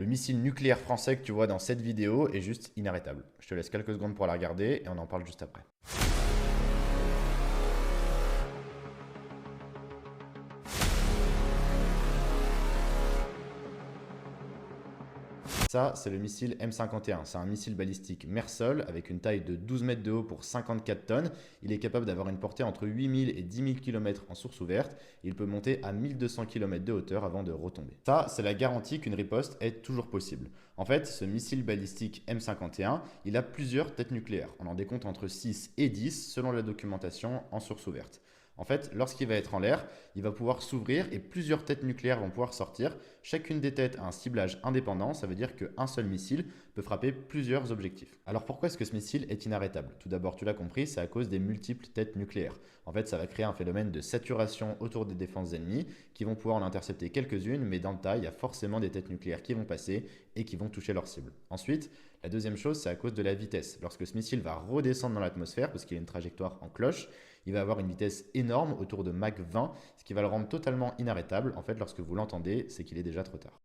Le missile nucléaire français que tu vois dans cette vidéo est juste inarrêtable. Je te laisse quelques secondes pour la regarder et on en parle juste après. Ça, c'est le missile M51. C'est un missile balistique mer-sol avec une taille de 12 mètres de haut pour 54 tonnes. Il est capable d'avoir une portée entre 8000 et 10 000 km en source ouverte. Il peut monter à 1200 km de hauteur avant de retomber. Ça, c'est la garantie qu'une riposte est toujours possible. En fait, ce missile balistique M51, il a plusieurs têtes nucléaires. On en décompte entre 6 et 10 selon la documentation en source ouverte. En fait, lorsqu'il va être en l'air, il va pouvoir s'ouvrir et plusieurs têtes nucléaires vont pouvoir sortir. Chacune des têtes a un ciblage indépendant, ça veut dire qu'un seul missile peut frapper plusieurs objectifs. Alors pourquoi est-ce que ce missile est inarrêtable? Tout d'abord, tu l'as compris, c'est à cause des multiples têtes nucléaires. En fait, ça va créer un phénomène de saturation autour des défenses ennemies qui vont pouvoir en intercepter quelques-unes, mais dans le tas, il y a forcément des têtes nucléaires qui vont passer et qui vont toucher leur cible. Ensuite, la deuxième chose, c'est à cause de la vitesse. Lorsque ce missile va redescendre dans l'atmosphère, parce qu'il a une trajectoire en cloche, il va avoir une vitesse énorme autour de Mach 20, ce qui va le rendre totalement inarrêtable. En fait, lorsque vous l'entendez, c'est qu'il est déjà trop tard.